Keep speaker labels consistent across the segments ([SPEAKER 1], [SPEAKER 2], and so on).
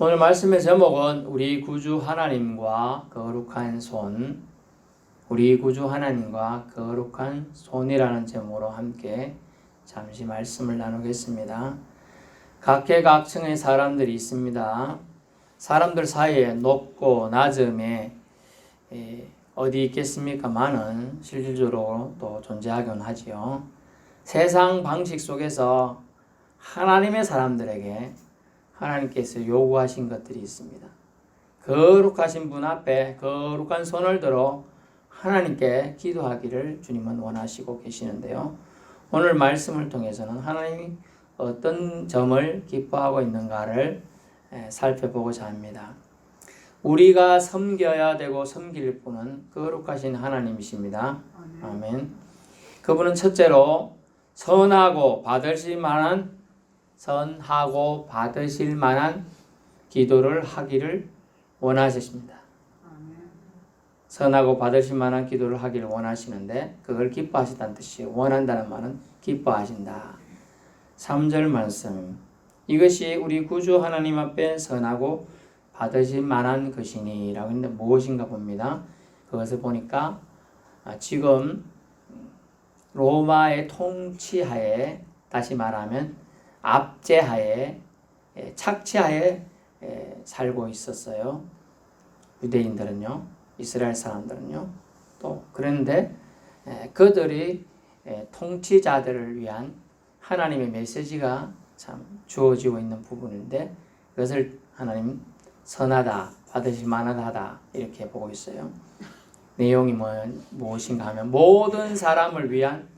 [SPEAKER 1] 오늘 말씀의 제목은 우리 구주 하나님과 거룩한 손, 우리 구주 하나님과 거룩한 손이라는 제목으로 함께 잠시 말씀을 나누겠습니다. 각계각층의 사람들이 있습니다. 사람들 사이에 높고 낮음에 어디 있겠습니까? 많은 실질적으로 또 존재하곤 하지요. 세상 방식 속에서 하나님의 사람들에게 하나님께서 요구하신 것들이 있습니다. 거룩하신 분 앞에 거룩한 손을 들어 하나님께 기도하기를 주님은 원하시고 계시는데요. 오늘 말씀을 통해서는 하나님이 어떤 점을 기뻐하고 있는가를 살펴보고자 합니다. 우리가 섬겨야 되고 섬길 분은 거룩하신 하나님이십니다. 아멘. 그분은 첫째로 선하고 받으실 만한 기도를 하기를 원하십니다. 선하고 받으실 만한 기도를 하기를 원하시는데 그걸 기뻐하신다는 뜻이에요. 원한다는 말은 기뻐하신다. 3절 말씀, 이것이 우리 구주 하나님 앞에 선하고 받으실 만한 것이니 라고 했는데 무엇인가 봅니다. 그것을 보니까 지금 로마의 통치하에, 다시 말하면 압제하에, 착취하에 살고 있었어요. 유대인들은요, 이스라엘 사람들은요. 또 그런데 그들이 통치자들을 위한 하나님의 메시지가 참 주어지고 있는 부분인데 그것을 하나님 선하다, 받으실 만하다 이렇게 보고 있어요. 내용이 무엇인가 하면 모든 사람을 위한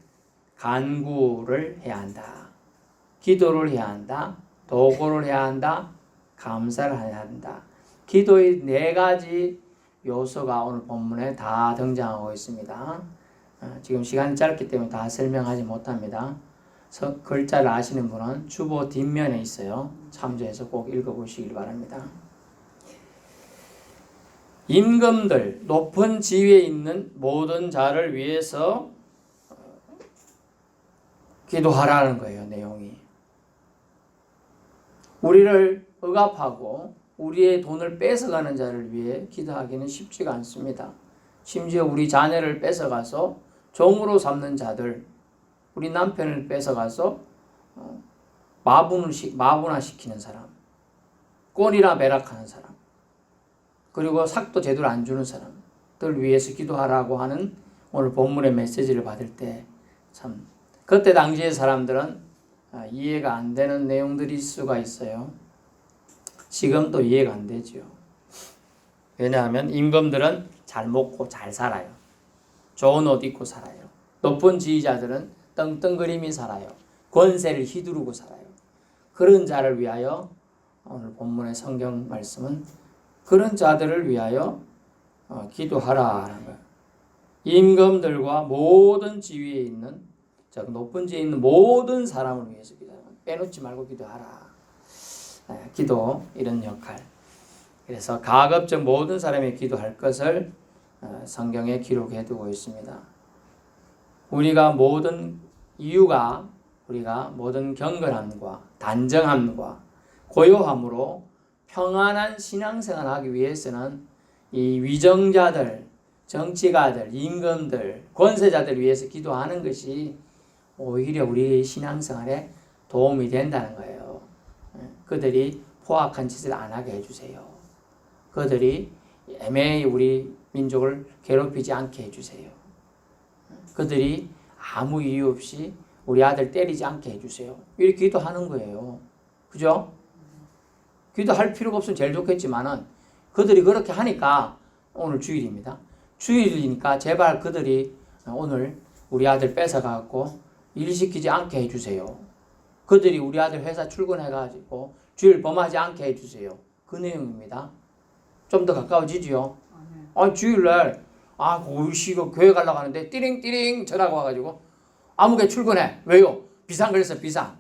[SPEAKER 1] 간구를 해야 한다. 기도를 해야 한다. 도구를 해야 한다. 감사를 해야 한다. 기도의 4가지 요소가 오늘 본문에 다 등장하고 있습니다. 지금 시간이 짧기 때문에 다 설명하지 못합니다. 글자를 아시는 분은 주보 뒷면에 있어요. 참조해서 꼭 읽어보시길 바랍니다. 임금들, 높은 지위에 있는 모든 자를 위해서 기도하라는 거예요. 내용이. 우리를 억압하고 우리의 돈을 뺏어가는 자를 위해 기도하기는 쉽지가 않습니다. 심지어 우리 자녀를 뺏어가서 종으로 삼는 자들, 우리 남편을 뺏어가서 마분화시키는 사람, 꼴이나 매락하는 사람, 그리고 삭도 제대로 안 주는 사람들 위해서 기도하라고 하는 오늘 본문의 메시지를 받을 때 참 그때 당시의 사람들은 이해가 안 되는 내용들일 수가 있어요. 지금도 이해가 안 되죠. 왜냐하면 임금들은 잘 먹고 잘 살아요. 좋은 옷 입고 살아요. 높은 지휘자들은 떵떵거리며 살아요. 권세를 휘두르고 살아요. 그런 자를 위하여 오늘 본문의 성경 말씀은 그런 자들을 위하여 기도하라는 거예요. 임금들과 모든 지위에 있는, 높은 지위에 있는 모든 사람을 위해서 기도하라. 빼놓지 말고 기도하라. 기도, 이런 역할. 그래서 가급적 모든 사람이 기도할 것을 성경에 기록해 두고 있습니다. 우리가 모든 경건함과 단정함과 고요함으로 평안한 신앙생활을 하기 위해서는 이 위정자들, 정치가들, 임금들, 권세자들 위해서 기도하는 것이 오히려 우리의 신앙생활에 도움이 된다는 거예요. 그들이 포악한 짓을 안 하게 해주세요. 그들이 애매히 우리 민족을 괴롭히지 않게 해주세요. 그들이 아무 이유 없이 우리 아들 때리지 않게 해주세요. 이렇게 기도하는 거예요. 그죠? 기도할 필요가 없으면 제일 좋겠지만은 그들이 그렇게 하니까 오늘 주일입니다. 주일이니까 제발 그들이 오늘 우리 아들 뺏어가고 일시키지 않게 해주세요. 그들이 우리 아들 회사 출근해가지고 주일 범하지 않게 해주세요. 그 내용입니다. 좀 더 가까워지지요. 주일날 고시고 교회 가려고 하는데 띠링띠링 전화가 와가지고 아무개 출근해. 왜요? 비상 걸렸어. 비상.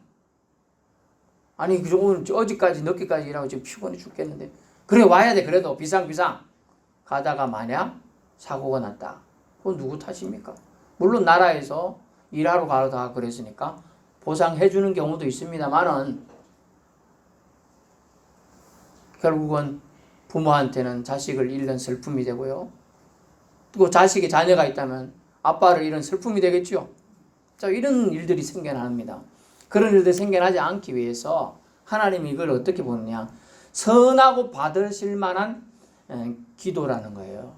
[SPEAKER 1] 아니 오늘 어제까지 늦게까지 일하고 지금 피곤해 죽겠는데 그래 와야 돼. 그래도 비상 가다가 만약 사고가 났다. 그건 누구 탓입니까? 물론 나라에서 일하러 가다 그랬으니까 보상해 주는 경우도 있습니다만은 결국은 부모한테는 자식을 잃는 슬픔이 되고요. 또 자식이 자녀가 있다면 아빠를 잃은 슬픔이 되겠죠. 자, 이런 일들이 생겨납니다. 그런 일들이 생겨나지 않기 위해서 하나님이 이걸 어떻게 보느냐. 선하고 받으실 만한 기도라는 거예요.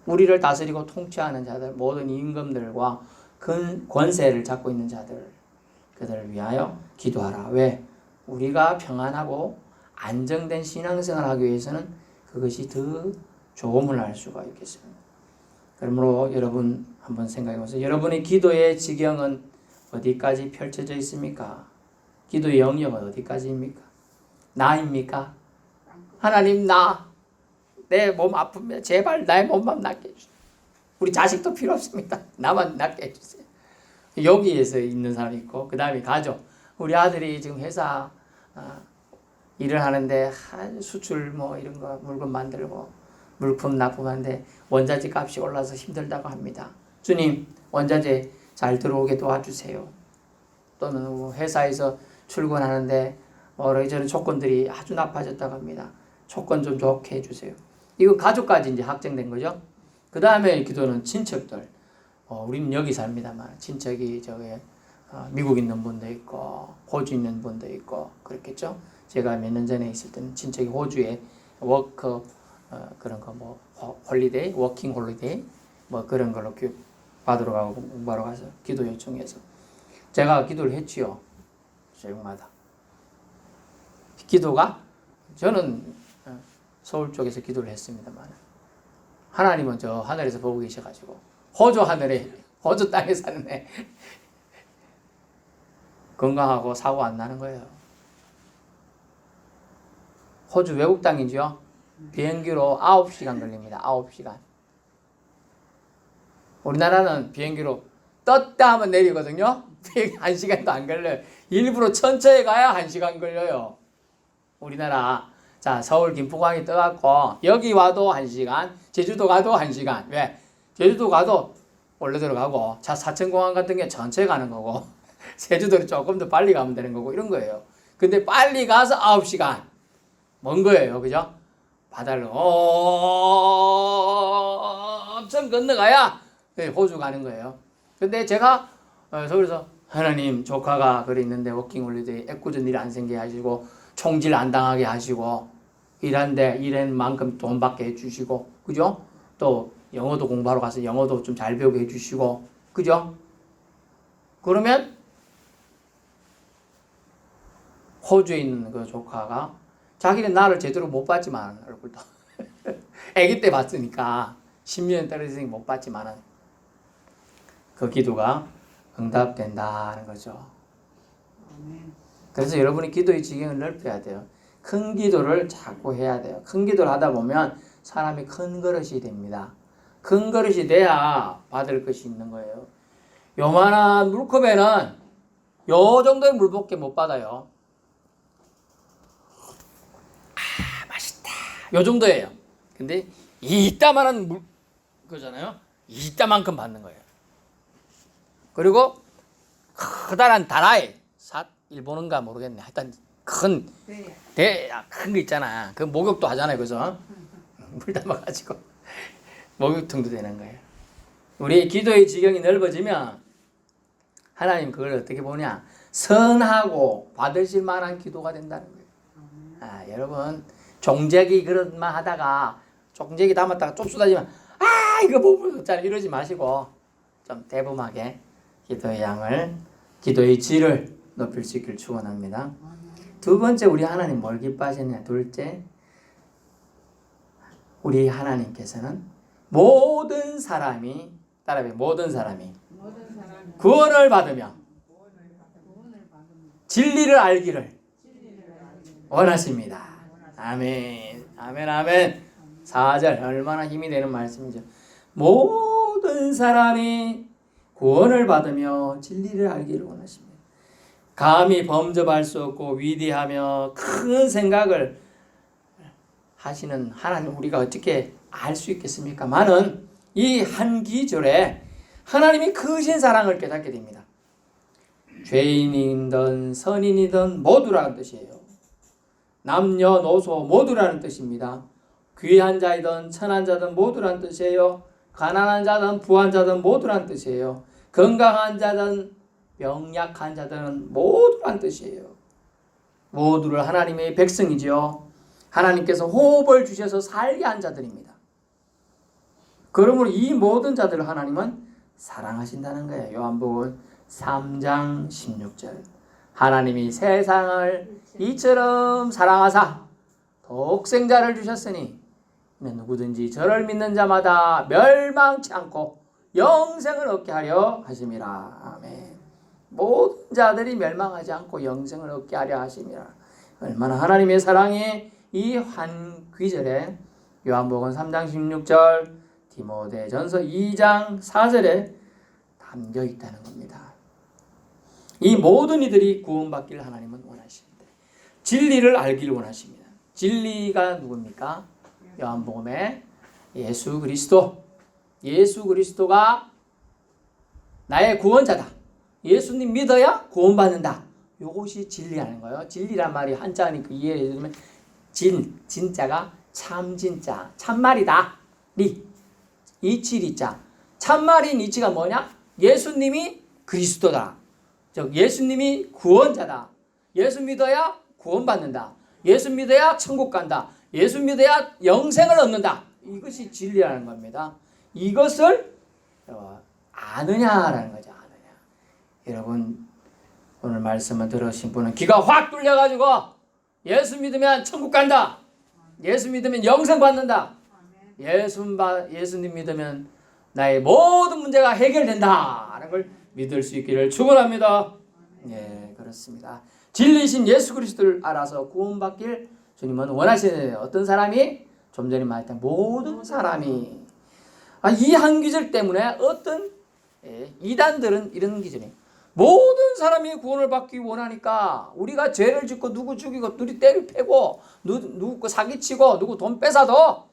[SPEAKER 1] 우리를 다스리고 통치하는 자들, 모든 임금들과 권세를 잡고 있는 자들, 그들을 위하여 기도하라. 왜? 우리가 평안하고 안정된 신앙생활을 하기 위해서는 그것이 더 조음을 할 수가 있겠습니다. 그러므로 여러분 한번 생각해 보세요. 여러분의 기도의 지경은 어디까지 펼쳐져 있습니까? 기도의 영역은 어디까지입니까? 나입니까? 하나님 내 몸 아프면 제발 나의 몸만 낫게 해주세요. 우리 자식도 필요 없습니다. 나만 낫게 해주세요. 여기에서 있는 사람이 있고 그 다음에 가족. 우리 아들이 지금 회사 일을 하는데 수출 뭐 이런 거 물건 만들고 물품 납품하는데 원자재 값이 올라서 힘들다고 합니다. 주님 원자재 잘 들어오게 도와주세요. 또는 회사에서 출근하는데 이런 조건들이 아주 나빠졌다고 합니다. 조건 좀 좋게 해주세요. 이거 가족까지 이제 확정된 거죠. 그 다음에 기도는 친척들. 우리는 여기 삽니다만 친척이 미국 있는 분도 있고 호주 있는 분도 있고 그렇겠죠. 제가 몇 년 전에 있을 때는 친척이 호주에 그런 거 뭐 홀리데이, 워킹 홀리데이 뭐 그런 걸로 교육 받으러 가고 공부하러 가서 기도 요청해서 제가 기도를 했지요. 저녁마다 기도가 저는 서울 쪽에서 기도를 했습니다만 하나님은 저 하늘에서 보고 계셔가지고 호주 하늘에 호주 땅에 사는 애 건강하고 사고 안 나는 거예요. 호주 외국 땅이죠. 비행기로 9시간 걸립니다. 9시간. 우리나라는 비행기로 떴다 하면 내리거든요. 비행기 1시간도 안 걸려요. 일부러 천천히 가야 1시간 걸려요. 우리나라. 자, 서울 김포공항에 떠갖고 여기 와도 1시간, 제주도 가도 1시간. 왜? 제주도 가도 원래대로 가고 사천공항 같은 게 천천히 가는 거고 제주도는 조금 더 빨리 가면 되는 거고 이런 거예요. 근데 빨리 가서 9시간. 먼 거예요. 그죠? 바다를 엄청 건너가야 호주 가는 거예요. 근데 제가 서울에서 하나님 조카가 그래 있는데 워킹홀리데이 애꿎은 일 안 생기게 하시고 총질 안 당하게 하시고 일하는데 일한 만큼 돈 받게 해주시고 그죠? 또 영어도 공부하러 가서 영어도 좀 잘 배우게 해주시고 그죠? 그러면 호주에 있는 그 조카가 자기는 나를 제대로 못 봤지만 얼굴도 아기 때 봤으니까 10년 떨어지니까 못 봤지만은 그 기도가 응답된다는 거죠. 그래서 여러분이 기도의 지경을 넓혀야 돼요. 큰 기도를 자꾸 해야 돼요. 큰 기도를 하다 보면 사람이 큰 그릇이 됩니다. 큰 그릇이 돼야 받을 것이 있는 거예요. 요만한 물컵에는 요 정도의 물밖에 못 받아요. 맛있다. 요 정도예요. 근데 이따만한 그거잖아요. 이따만큼 받는 거예요. 그리고 커다란 다라이 일본인가 모르겠네. 하여튼 큰 거 있잖아. 그 목욕도 하잖아요. 그래서 물 담아가지고 목욕통도 되는 거예요. 우리 기도의 지경이 넓어지면 하나님 그걸 어떻게 보냐? 선하고 받으실 만한 기도가 된다는 거예요. 여러분 종제기 그릇만 하다가 종제기 담았다가 좀 쏟아지면 이거 못 먹었잖아 이러지 마시고 좀 대범하게 기도의 양을 기도의 질을 높일 수 있길 축원합니다. 두 번째 우리 하나님 뭘 기뻐하시느냐. 둘째 우리 하나님께서는 모든 사람이 따라해 모든 사람이 구원을 받으며 진리를 알기를 원하십니다. 아멘. 아멘. 아멘. 4절 얼마나 힘이 되는 말씀이죠. 모든 사람이 구원을 받으며 진리를 알기를 원하십니다. 감히 범접할 수 없고 위대하며 큰 생각을 하시는 하나님 우리가 어떻게 알 수 있겠습니까? 많은 이 한 기절에 하나님이 크신 사랑을 깨닫게 됩니다. 죄인이든 선인이든 모두라는 뜻이에요. 남녀노소 모두라는 뜻입니다. 귀한 자이든 천한 자든 모두라는 뜻이에요. 가난한 자든 부한 자든 모두라는 뜻이에요. 건강한 자든 병약한 자들은 모두라는 뜻이에요. 모두를 하나님의 백성이죠. 하나님께서 호흡을 주셔서 살게 한 자들입니다. 그러므로 이 모든 자들을 하나님은 사랑하신다는 거예요. 요한복음 3장 16절. 하나님이 세상을 이처럼 사랑하사 독생자를 주셨으니 누구든지 저를 믿는 자마다 멸망치 않고 영생을 얻게 하려 하심이라. 아멘. 모든 자들이 멸망하지 않고 영생을 얻게 하려 하심이라. 얼마나 하나님의 사랑이 이 환귀절에 요한복음 3장 16절, 디모데전서 2장 4절에 담겨 있다는 겁니다. 이 모든 이들이 구원받기를 하나님은 원하십니다. 진리를 알기를 원하십니다. 진리가 누굽니까? 요한복음에 예수 그리스도. 예수 그리스도가 나의 구원자다. 예수님 믿어야 구원받는다. 이것이 진리라는 거예요. 진리란 말이 한자니까 이해해 주면 진짜가 참진짜, 참말이다. 이치리자. 참말인 이치가 뭐냐? 예수님이 그리스도다. 즉 예수님이 구원자다. 예수 믿어야 구원받는다. 예수 믿어야 천국 간다. 예수 믿어야 영생을 얻는다. 이것이 진리라는 겁니다. 이것을 아느냐라는 거죠. 아느냐. 여러분 오늘 말씀을 들으신 분은 귀가 확 뚫려가지고 예수 믿으면 천국 간다. 예수 믿으면 영생 받는다. 예수님 믿으면 나의 모든 문제가 해결된다 하는 걸 믿을 수 있기를 축원합니다. 예, 그렇습니다. 진리신 예수 그리스도를 알아서 구원받길 주님은 원하시는 어떤 사람이 좀 전에 말했던 모든 사람이 이 한 귀절 때문에 어떤 이단들은 이런 기준이에요. 모든 사람이 구원을 받기 원하니까 우리가 죄를 짓고 누구 죽이고 누구 때를 패고 누구 사기치고 누구 돈 뺏어도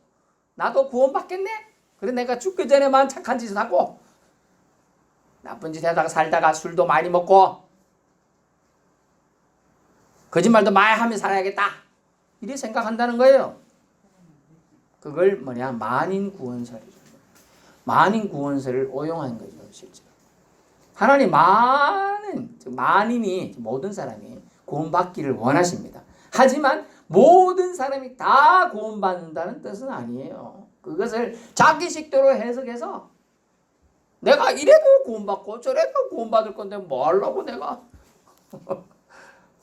[SPEAKER 1] 나도 구원받겠네? 그래 내가 죽기 전에만 착한 짓을 하고 나쁜 짓 하다가 살다가 술도 많이 먹고 거짓말도 많이 하며 살아야겠다. 이렇게 생각한다는 거예요. 그걸 뭐냐? 만인구원설이죠. 만인구원설을 오용한 거죠. 실제로. 하나님 만인이 모든 사람이 구원받기를 원하십니다. 하지만 모든 사람이 다 구원받는다는 뜻은 아니에요. 그것을 자기 식대로 해석해서 내가 이래도 구원받고 저래도 구원받을 건데 뭐 하려고 내가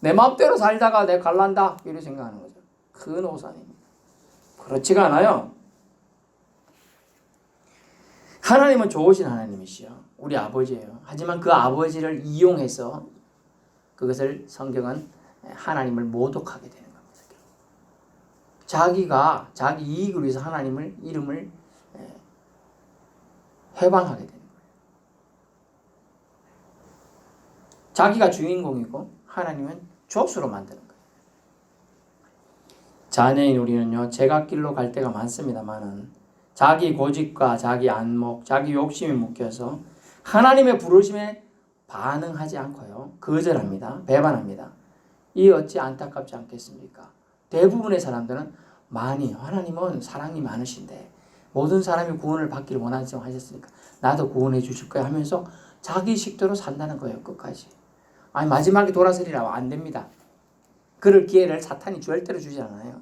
[SPEAKER 1] 내 마음대로 살다가 내가 갈란다 이렇게 생각하는 거죠. 큰 오산입니다. 그렇지가 않아요. 하나님은 좋으신 하나님이시요. 우리 아버지예요. 하지만 그 아버지를 이용해서 그것을 성경은 하나님을 모독하게 되는 겁니다. 자기 이익을 위해서 하나님을 이름을 회방하게 되는 거예요. 자기가 주인공이고 하나님은 조수로 만드는 거예요. 자녀인 우리는요, 제갓길로 갈 때가 많습니다만은 자기 고집과 자기 안목, 자기 욕심이 묶여서 하나님의 부르심에 반응하지 않고요, 거절합니다. 배반합니다. 이 어찌 안타깝지 않겠습니까? 대부분의 사람들은 하나님은 사랑이 많으신데 모든 사람이 구원을 받기를 원하시고 하셨으니까 나도 구원해 주실 거야 하면서 자기 식대로 산다는 거예요. 끝까지. 마지막에 돌아서리라고 안 됩니다. 그럴 기회를 사탄이 절대로 주지 않아요.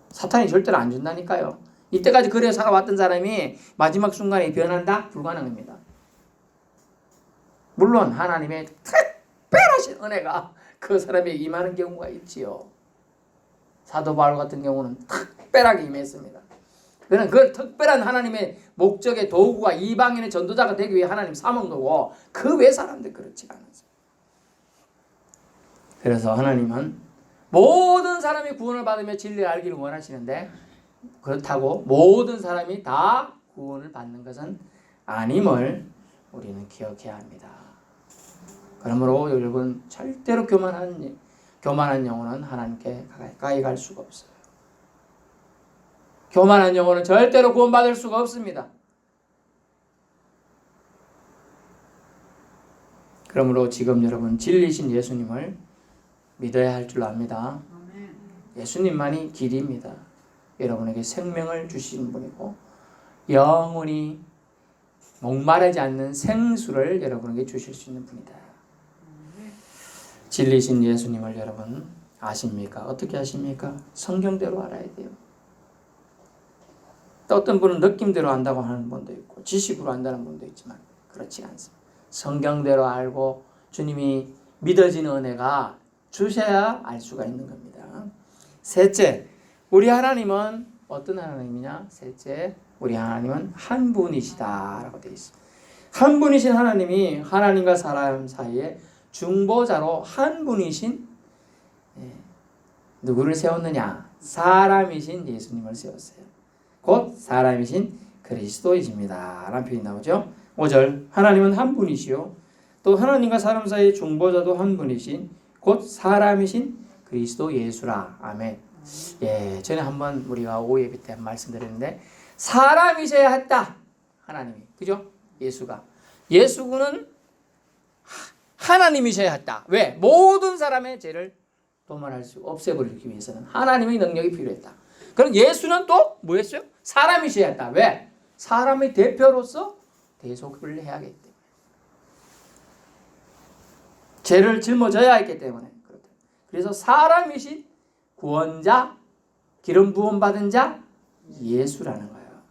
[SPEAKER 1] 사탄이 절대로 안 준다니까요. 이때까지 그래 살아왔던 사람이 마지막 순간에 변한다? 불가능합니다. 물론 하나님의 특별하신 은혜가 그 사람에게 임하는 경우가 있지요. 사도 바울 같은 경우는 특별하게 임했습니다. 그는 그 특별한 하나님의 목적의 도구가 이방인의 전도자가 되기 위해 하나님 삼은 거고 그 외 사람들 그렇지가 않았어요. 그래서 하나님은 모든 사람이 구원을 받으며 진리를 알기를 원하시는데 그렇다고 모든 사람이 다 구원을 받는 것은 아님을 우리는 기억해야 합니다. 그러므로 여러분 절대로 교만한 영혼은 하나님께 가까이 갈 수가 없어요. 교만한 영혼은 절대로 구원받을 수가 없습니다. 그러므로 지금 여러분 진리신 예수님을 믿어야 할 줄로 압니다. 예수님만이 길입니다. 여러분에게 생명을 주시는 분이고 영원히 목마르지 않는 생수를 여러분에게 주실 수 있는 분이다. 진리신 예수님을 여러분 아십니까? 어떻게 아십니까? 성경대로 알아야 돼요. 또 어떤 분은 느낌대로 안다고 하는 분도 있고 지식으로 안다는 분도 있지만 그렇지 않습니다. 성경대로 알고 주님이 믿어지는 은혜가 주셔야 알 수가 있는 겁니다. 셋째, 우리 하나님은 어떤 하나님이냐? 셋째, 우리 하나님은 한 분이시다라고 되어 있습니다. 한 분이신 하나님이 하나님과 사람 사이에 중보자로 한 분이신 누구를 세웠느냐? 사람이신 예수님을 세웠어요. 곧 사람이신 그리스도이십니다. 라는 표현이 나오죠. 5절, 하나님은 한 분이시요 또 하나님과 사람 사이의 중보자도 한 분이신 곧 사람이신 그리스도 예수라. 아멘. 예, 전에 한번 우리가 오예비 때 말씀드렸는데 사람이셔야 했다. 하나님이. 그죠? 예수는 하나님이셔야 했다. 왜? 모든 사람의 죄를 도말할 수 없애버리기 위해서는 하나님의 능력이 필요했다. 그럼 예수는 또 뭐였어요? 사람이셔야 했다. 왜? 사람의 대표로서 대속을 해야겠기 때문에. 죄를 짊어져야 했기 때문에. 그래서 사람이신 구원자, 기름 부음 받은 자 예수라는 거예요.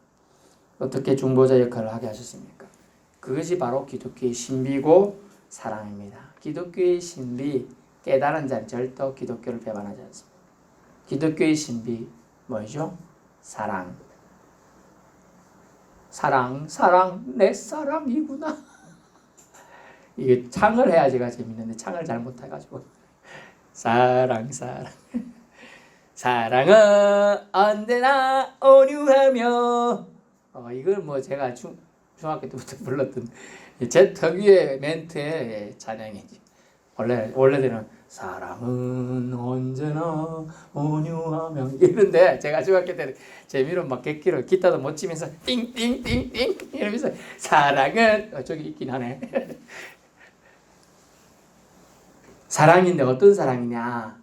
[SPEAKER 1] 어떻게 중보자 역할을 하게 하셨습니까? 그것이 바로 기독교의 신비고 사랑입니다. 기독교의 신비, 깨달은 자는 절대 기독교를 배반하지 않습니다. 기독교의 신비 뭐죠? 사랑, 내 사랑이구나. 이게 창을 해야 제가 재밌는데 창을 잘 못해가지고 사랑은 언제나 온유하며 이걸 뭐 제가 중학교 때부터 불렀던 제 특유의 멘트의 찬양이지. 원래대로 사랑은 언제나 온유하며 이런데 제가 중학교 때 재미로 막 객기로 기타도 못 치면서 띵띵띵띵 이러면서 사랑은 저기 있긴 하네. 사랑인데 어떤 사랑이냐?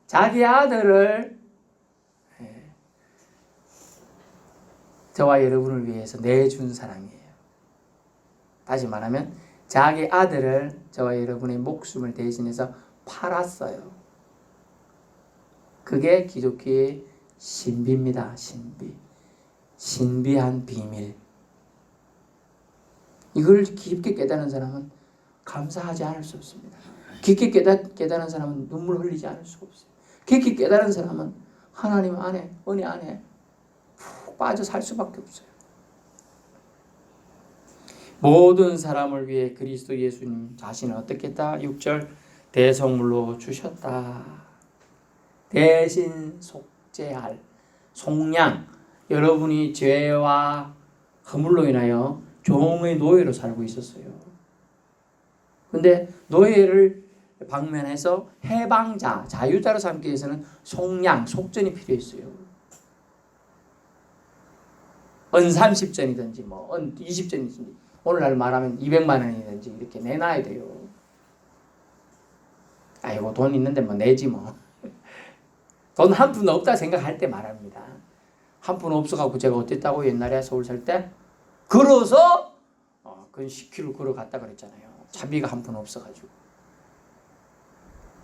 [SPEAKER 1] 자기 아들을 저와 여러분을 위해서 내준 사랑이에요. 다시 말하면 자기 아들을 저와 여러분의 목숨을 대신해서 팔았어요. 그게 기독교의 신비입니다. 신비한 비밀. 이걸 깊게 깨닫는 사람은 감사하지 않을 수 없습니다. 깊게 깨달은 사람은 눈물 흘리지 않을 수가 없어요. 깊게 깨달은 사람은 하나님 안에, 은혜 안에 푹 빠져 살 수밖에 없어요. 모든 사람을 위해 그리스도 예수님 자신을 어떻게 했다? 6절, 대속물로 주셨다. 대신 속죄할, 속량, 여러분이 죄와 허물로 인하여 종의 노예로 살고 있었어요. 근데 노예를 방면해서 해방자, 자유자로 삼기 위해서는 속량, 속전이 필요했어요. 은 30전이든지 뭐 은 20전이든지 오늘날 말하면 200만 원이든지 이렇게 내놔야 돼요. 아이고 돈 있는데 뭐 내지 뭐. 돈 한 푼 없다 생각할 때 말합니다. 한 푼 없어갖고 제가 어땠다고 옛날에 서울 살 때 걸어서 그 10km 걸어갔다 그랬잖아요. 차비가 한 푼 없어가지고.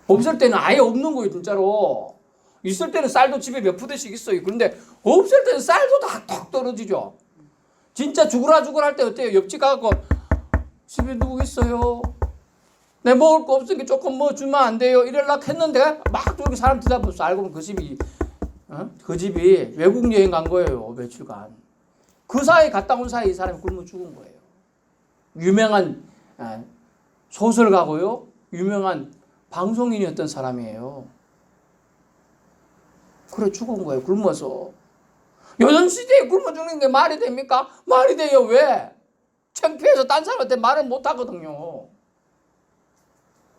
[SPEAKER 1] 없을 때는 아예 없는 거예요 진짜로. 있을 때는 쌀도 집에 몇 푸대씩 있어요. 그런데 없을 때는 쌀도 다 턱 떨어지죠. 진짜 죽으라 할 때 어때요? 옆집 가고 집에 누구 있어요? 내 먹을 거 없으니까 조금 뭐 주면 안 돼요? 이럴라 했는데 막 저기 사람 들여다보면서 알고 보면 그 집이 외국 여행 간 거예요. 며칠간. 그 사이 갔다 온 사이 이 사람이 굶어 죽은 거예요. 유명한 소설가고요. 유명한 방송인이었던 사람이에요. 그래 죽은 거예요. 굶어서. 요즘 시대에 굶어 죽는 게 말이 됩니까? 말이 돼요. 왜? 창피해서 딴 사람한테 말을 못 하거든요.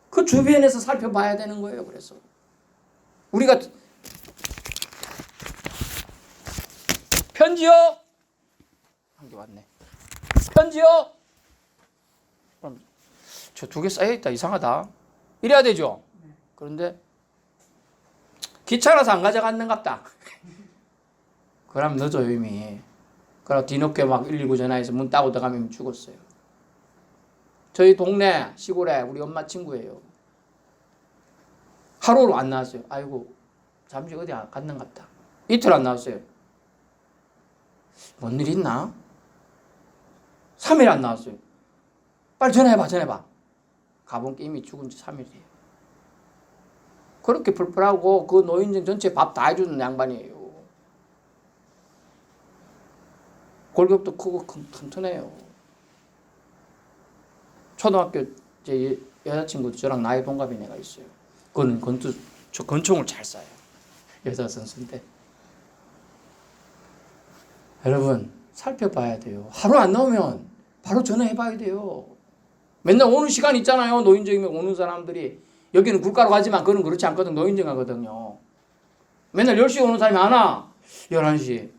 [SPEAKER 1] 그 주변에서 살펴봐야 되는 거예요. 그래서 우리가 편지요. 한 개 왔네. 편지요. 저 2개 쌓여있다. 이상하다. 이래야 되죠. 그런데 귀찮아서 안 가져갔는갑다. 그럼 늦어요 이미. 그럼 뒤늦게 막 119 전화해서 문 따고 들어가면 죽었어요. 저희 동네 시골에 우리 엄마 친구예요. 하루로 안 나왔어요. 아이고 잠시 어디 갔는갑다. 이틀 안 나왔어요. 뭔 일 있나? 3일 안 나왔어요. 빨리 전화해봐. 가본 게 이미 죽은 지 3일이에요. 그렇게 풀풀하고 그 노인정 전체 밥 다 해주는 양반이에요. 골격도 크고 튼튼해요. 초등학교 제 여자친구도 저랑 나이 동갑인 애가 있어요. 그거는 권총을 잘 쏴요. 여자 선수인데. 여러분 살펴봐야 돼요. 하루 안 나오면 바로 전화해봐야 돼요. 맨날 오는 시간 있잖아요. 노인정이면 오는 사람들이. 여기는 국가로 가지만 그건 그렇지 않거든. 노인정 가거든요. 맨날 10시에 오는 사람이 안 와. 11시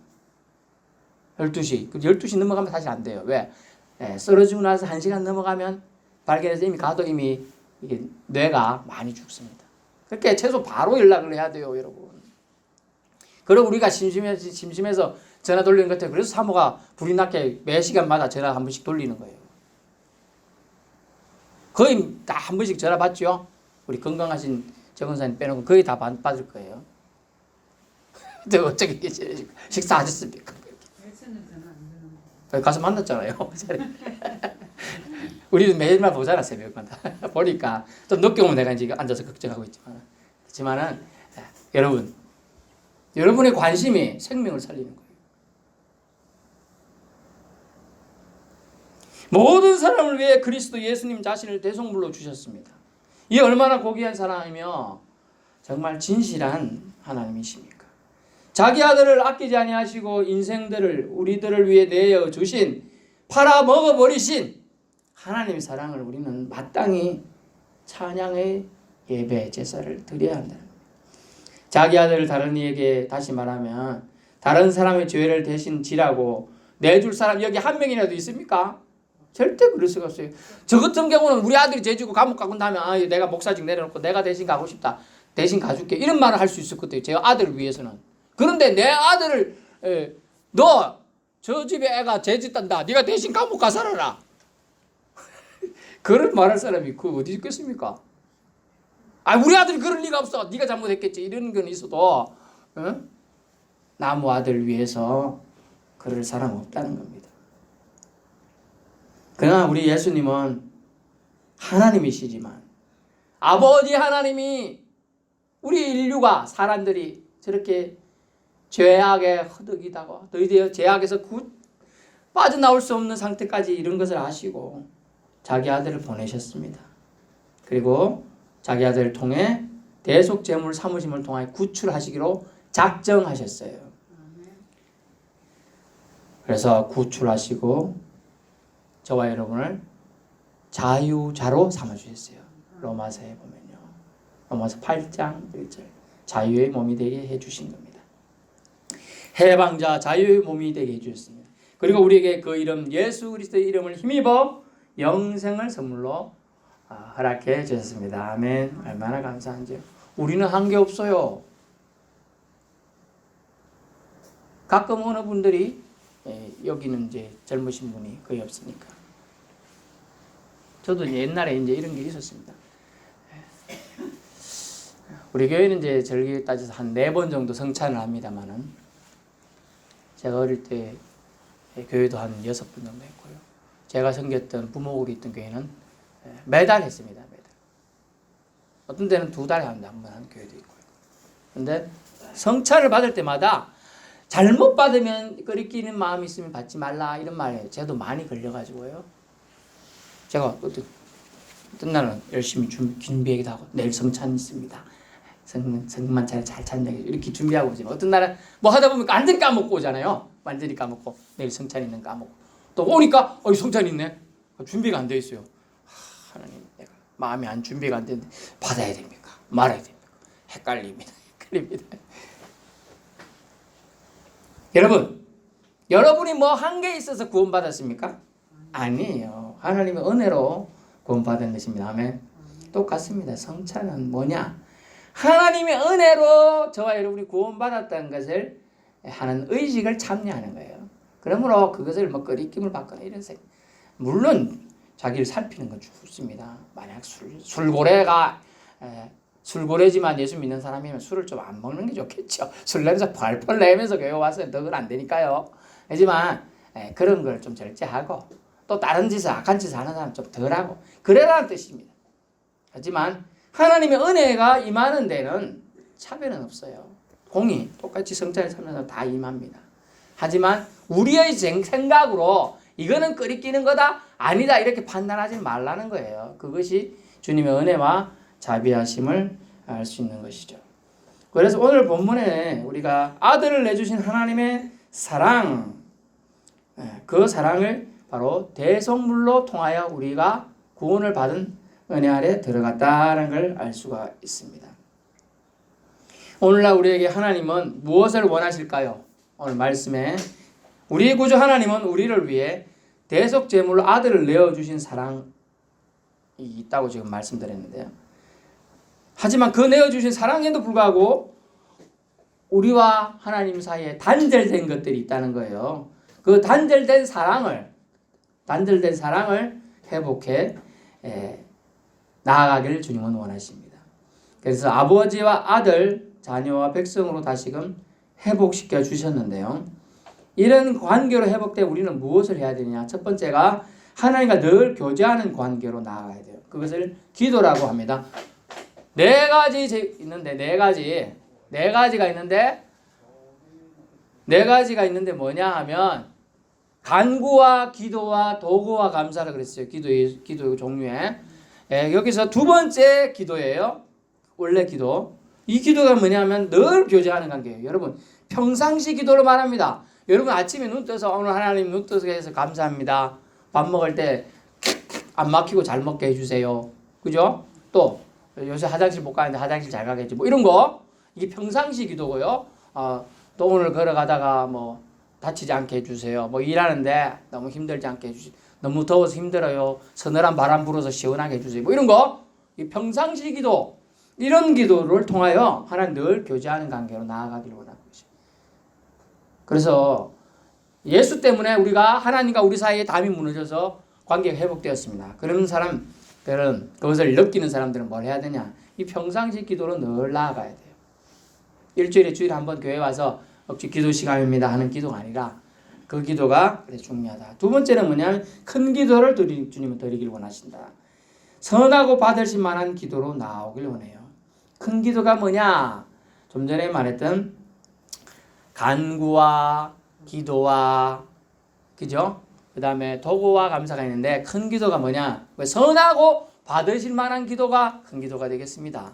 [SPEAKER 1] 12시 12시 넘어가면 사실 안 돼요. 왜? 쓰러지고 나서 1시간 넘어가면 발견해서 이미 가도 이미 이게 뇌가 많이 죽습니다. 그렇게 최소 바로 연락을 해야 돼요, 여러분. 그리고 우리가 심심해서 전화 돌리는 것 같아요. 그래서 사모가 불이 나게 매 시간마다 전화 한 번씩 돌리는 거예요. 거의 다 한 번씩 전화 받죠. 우리 건강하신 정원사님 빼놓고 거의 다 받을 거예요. 저 어떻게 식사하셨습니까? 가서 만났잖아요. 우리는 매일만 보잖아, 새벽마다. 보니까 좀 늦게 오면 내가 이제 앉아서 걱정하고 있지만은 여러분, 여러분의 관심이 생명을 살리는 거예요. 모든 사람을 위해 그리스도 예수님 자신을 대속물로 주셨습니다. 이 얼마나 고귀한 사랑이며 정말 진실한 하나님이십니까? 자기 아들을 아끼지 아니하시고 인생들을 우리들을 위해 내어 주신 팔아 먹어 버리신 하나님의 사랑을 우리는 마땅히 찬양의 예배 제사를 드려야 한다는 겁니다. 자기 아들을 다른 이에게 다시 말하면 다른 사람의 죄를 대신 지라고 내줄 사람 여기 한 명이라도 있습니까? 절대 그럴 수가 없어요. 저 같은 경우는 우리 아들이 죄 지고 감옥 가고 나면 내가 목사직 내려놓고 내가 대신 가고 싶다. 대신 가줄게. 이런 말을 할 수 있을 것 같아요. 제 아들을 위해서는. 그런데 내 아들을 너 저 집에 애가 죄 짓단다. 네가 대신 감옥 가 살아라. 그런 말할 사람이 그 어디 있겠습니까? 우리 아들이 그럴 리가 없어. 네가 잘못했겠지. 이런 건 있어도 나무 아들을 위해서 그럴 사람 없다는 겁니다. 그러나 우리 예수님은 하나님이시지만 아버지 하나님이 우리 인류가 사람들이 저렇게 죄악에 허덕이다가 너희들 죄악에서 빠져나올 수 없는 상태까지 이런 것을 아시고 자기 아들을 보내셨습니다. 그리고 자기 아들을 통해 대속 제물 삼으심을 통하여 구출하시기로 작정하셨어요. 그래서 구출하시고 저와 여러분을 자유자로 삼아주셨어요. 로마서에 보면요. 로마서 8장 1절 자유의 몸이 되게 해주신 겁니다. 해방자 자유의 몸이 되게 해주셨습니다. 그리고 우리에게 그 이름 예수 그리스도의 이름을 힘입어 영생을 선물로 허락해 주셨습니다. 아멘. 얼마나 감사한지요. 우리는 한 게 없어요. 가끔 어느 분들이 여기는 이제 젊으신 분이 거의 없으니까. 저도 이제 옛날에 이제 이런 게 있었습니다. 우리 교회는 이제 절기 따져서 한 4번 정도 성찬을 합니다만은 제가 어릴 때 교회도 한 6번 정도 했고요. 제가 섬겼던 부목으로 있던 교회는 매달 했습니다. 매달. 어떤 데는 2달에 한 번 한 교회도 있고요. 근데 성찬을 받을 때마다 잘못 받으면 끓이끼는 마음이 있으면 받지 말라 이런 말에 저도 많이 걸려가지고요. 제가 어떤 날은 열심히 준비하기도 하고 내일 성찬 있습니다. 성만 잘 찬양해 이렇게 준비하고 오지만 어떤 날은 뭐 하다 보면 완전히 까먹고 오잖아요. 완전히 까먹고 내일 성찬 있는 까먹고 또 오니까 성찬 있네. 준비가 안 돼 있어요. 하나님 내가 마음이 안 준비가 안 되는데 받아야 됩니까? 말아야 됩니까? 헷갈립니다. 여러분, 여러분이 뭐 한 게 있어서 구원받았습니까? 아니에요. 하나님의 은혜로 구원받은 것입니다. 아멘. 똑같습니다. 성찬은 뭐냐? 하나님의 은혜로 저와 여러분이 구원받았다는 것을 하는 의식을 참여하는 거예요. 그러므로 그것을 뭐 꺼리낌을 받거나 이런 생각. 물론 자기를 살피는 건 좋습니다. 만약 술고래지만 예수 믿는 사람이면 술을 좀 안 먹는 게 좋겠죠. 술 냄새 펄펄 내면서 교회 와서 더 그건 안 되니까요. 하지만 그런 걸 좀 절제하고 또 다른 짓을 악한 짓을 하는 사람 좀 덜하고 그래라는 뜻입니다. 하지만 하나님의 은혜가 임하는 데는 차별은 없어요. 공이 똑같이 성찬을 참는 사람 다 임합니다. 하지만 우리의 생각으로 이거는 끄리끼는 거다 아니다 이렇게 판단하지 말라는 거예요. 그것이 주님의 은혜와 자비하심을 알 수 있는 것이죠. 그래서 오늘 본문에 우리가 아들을 내주신 하나님의 사랑, 그 사랑을 바로 대속물로 통하여 우리가 구원을 받은 은혜 아래 들어갔다는 걸 알 수가 있습니다. 오늘날 우리에게 하나님은 무엇을 원하실까요? 오늘 말씀에 우리 구주 하나님은 우리를 위해 대속 제물로 아들을 내어주신 사랑이 있다고 지금 말씀드렸는데요. 하지만 그 내어주신 사랑에도 불구하고 우리와 하나님 사이에 단절된 것들이 있다는 거예요. 그 단절된 사랑을 회복해 나아가기를 주님은 원하십니다. 그래서 아버지와 아들, 자녀와 백성으로 다시금 회복시켜 주셨는데요. 이런 관계로 회복돼 우리는 무엇을 해야 되느냐? 첫 번째가 하나님과 늘 교제하는 관계로 나아가야 돼요. 그것을 기도라고 합니다. 네 가지가 있는데 뭐냐 하면 간구와 기도와 도구와 감사를 그랬어요. 기도의 종류에. 여기서 두 번째 기도예요. 원래 기도. 이 기도가 뭐냐면 늘 교제하는 관계예요. 여러분 평상시 기도를 말합니다. 여러분 아침에 눈 떠서 오늘 하나님 눈 떠서 해서 감사합니다. 밥 먹을 때 안 막히고 잘 먹게 해주세요. 그죠? 또 요새 화장실 못 가는데 화장실 잘 가겠지. 뭐 이런 거 이게 평상시 기도고요. 또 오늘 걸어가다가 뭐 다치지 않게 해주세요. 뭐 일하는데 너무 힘들지 않게 해주세요. 너무 더워서 힘들어요. 서늘한 바람 불어서 시원하게 해주세요. 뭐 이런 거 이 평상시 기도 이런 기도를 통하여 하나님 늘 교제하는 관계로 나아가기를 원하는 것이죠. 그래서 예수 때문에 우리가 하나님과 우리 사이에 담이 무너져서 관계가 회복되었습니다. 그런 사람들은 그것을 느끼는 사람들은 뭘 해야 되냐? 이 평상시 기도로 늘 나아가야 돼요. 일주일에 주일에 한번 교회 와서 억지 기도 시간입니다 하는 기도가 아니라 그 기도가 중요하다. 두 번째는 뭐냐면 큰 기도를 주님은 드리길 원하신다. 선하고 받으실 만한 기도로 나오길 원해요. 큰 기도가 뭐냐? 좀 전에 말했던 간구와 기도와 그죠? 그 다음에 도구와 감사가 있는데 큰 기도가 뭐냐? 선하고 받으실 만한 기도가 큰 기도가 되겠습니다.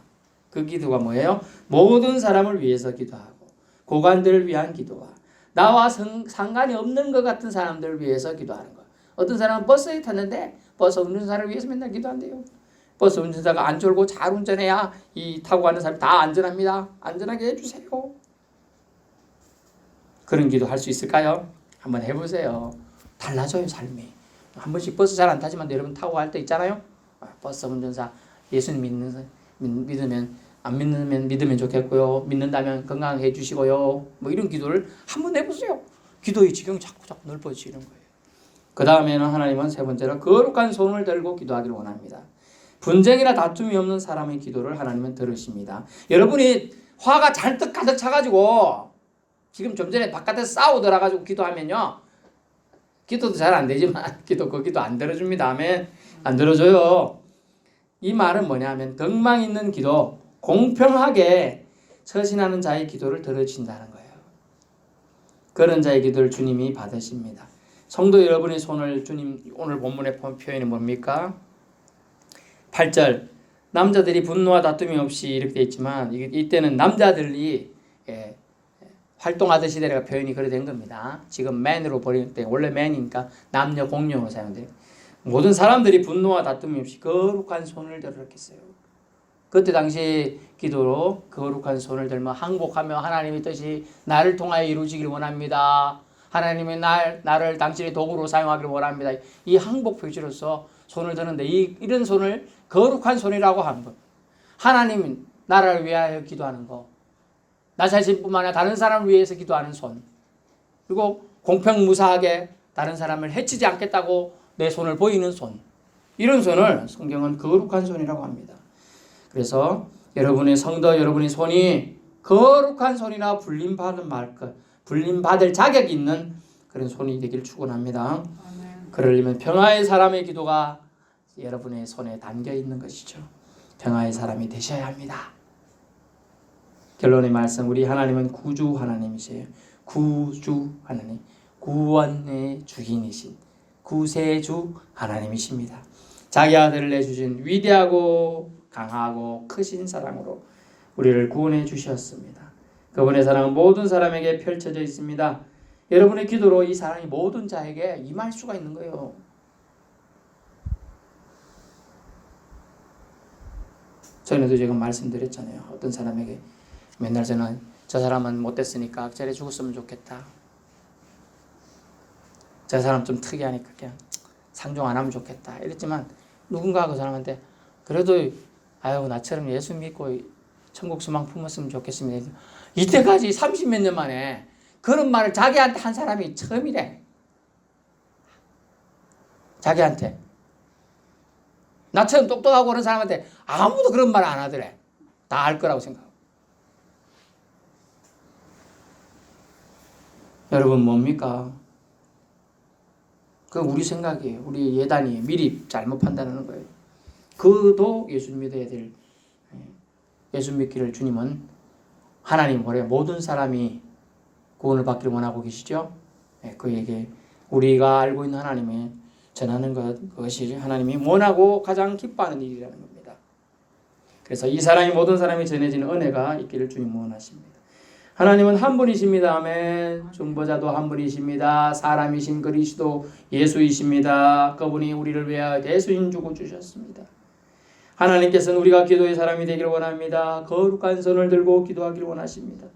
[SPEAKER 1] 그 기도가 뭐예요? 모든 사람을 위해서 기도하고 고관들을 위한 기도와 나와 상관이 없는 것 같은 사람들을 위해서 기도하는 거. 어떤 사람은 버스에 탔는데 버스 운전사를 위해서 맨날 기도한대요. 버스 운전사가 안 졸고 잘 운전해야 이 타고 가는 사람이 다 안전합니다. 안전하게 해주세요. 그런 기도 할 수 있을까요? 한번 해보세요. 달라져요 삶이. 한 번씩 버스 잘 안 타지만 여러분 타고 갈 때 있잖아요. 버스 운전사 예수님 믿으면 안 믿으면 좋겠고요. 믿는다면 건강하게 해주시고요. 뭐 이런 기도를 한번 해보세요. 기도의 지경이 자꾸 넓어지는 거예요. 그 다음에는 하나님은 세 번째로 거룩한 손을 들고 기도하기를 원합니다. 분쟁이나 다툼이 없는 사람의 기도를 하나님은 들으십니다. 여러분이 화가 잔뜩 가득 차가지고 지금 좀 전에 바깥에서 싸우더라가지고 기도하면요. 기도도 잘 안 되지만 그 기도 안 들어줍니다. 아멘. 안 들어줘요. 이 말은 뭐냐면 덕망 있는 기도, 공평하게 처신하는 자의 기도를 들어주신다는 거예요. 그런 자의 기도를 주님이 받으십니다. 성도 여러분의 손을 주님 오늘 본문의 표현이 뭡니까? 8절 남자들이 분노와 다툼이 없이 이렇게 되어 있지만 이때는 남자들이 활동하던 시대가 표현이 그래 된 겁니다. 지금 man으로 버리는 때 원래 man이니까 남녀 공용으로 사용돼요. 모든 사람들이 분노와 다툼이 없이 거룩한 손을 들었겠어요. 그때 당시 기도로 거룩한 손을 들며 항복하며 하나님의 뜻이 나를 통하여 이루어지길 원합니다. 하나님이 나를 당신의 도구로 사용하기를 원합니다. 이 항복 표시로서 손을 드는데 이런 손을 거룩한 손이라고 한 것. 하나님 나라를 위하여 기도하는 거, 나 자신뿐만 아니라 다른 사람을 위해서 기도하는 손, 그리고 공평무사하게 다른 사람을 해치지 않겠다고 내 손을 보이는 손, 이런 손을 성경은 거룩한 손이라고 합니다. 그래서 여러분의 성도, 여러분의 손이 거룩한 손이나 불림받을 자격이 있는 그런 손이 되길 축원합니다. 그러려면 평화의 사람의 기도가 여러분의 손에 담겨 있는 것이죠. 평화의 사람이 되셔야 합니다. 결론의 말씀, 우리 하나님은 구주 하나님이세요. 구주 하나님, 구원의 주인이신 구세주 하나님이십니다. 자기 아들을 내주신 위대하고 강하고 크신 사랑으로 우리를 구원해 주셨습니다. 그분의 사랑은 모든 사람에게 펼쳐져 있습니다. 여러분의 기도로 이 사랑이 모든 자에게 임할 수가 있는 거예요. 전에도 제가 말씀드렸잖아요. 어떤 사람에게 맨날 저는 저 사람은 못됐으니까 악절에 죽었으면 좋겠다. 저 사람 좀 특이하니까 그냥 상종 안 하면 좋겠다. 이랬지만 누군가 그 사람한테 그래도 아유 나처럼 예수 믿고 천국 소망 품었으면 좋겠습니다. 이때까지 30몇 년 만에 그런 말을 자기한테 한 사람이 처음이래. 자기한테. 나처럼 똑똑하고 그런 사람한테 아무도 그런 말 안 하더래. 다 알 거라고 생각하고. 여러분 뭡니까? 그건 우리 생각이에요. 우리 예단이에요. 미리 잘못 판단하는 거예요. 그도 예수 믿어야 될, 예수 믿기를 주님은 하나님 보래 모든 사람이 구원을 받기를 원하고 계시죠. 그에게 우리가 알고 있는 하나님의 전하는 그것이 하나님이 원하고 가장 기뻐하는 일이라는 겁니다. 그래서 이 사람이 모든 사람이 전해지는 은혜가 있기를 주님 원하십니다. 하나님은 한 분이십니다. 아멘. 중보자도 한 분이십니다. 사람이신 그리스도 예수이십니다. 그분이 우리를 위하여 대수인 주고 주셨습니다. 하나님께서는 우리가 기도의 사람이 되기를 원합니다. 거룩한 손을 들고 기도하기를 원하십니다.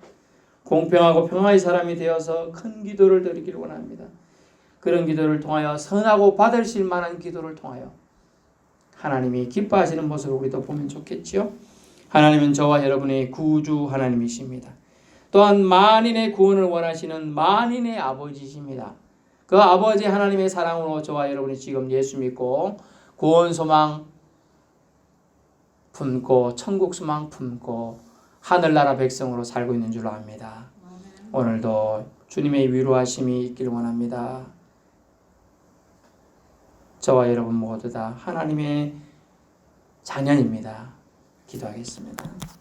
[SPEAKER 1] 공평하고 평화의 사람이 되어서 큰 기도를 드리기를 원합니다. 그런 기도를 통하여 선하고 받으실 만한 기도를 통하여 하나님이 기뻐하시는 모습을 우리도 보면 좋겠지요. 하나님은 저와 여러분의 구주 하나님이십니다. 또한 만인의 구원을 원하시는 만인의 아버지십니다. 그 아버지 하나님의 사랑으로 저와 여러분이 지금 예수 믿고 구원 소망 품고 천국 소망 품고 하늘나라 백성으로 살고 있는 줄로 압니다. 오늘도 주님의 위로하심이 있기를 원합니다. 저와 여러분 모두 다 하나님의 자녀입니다. 기도하겠습니다.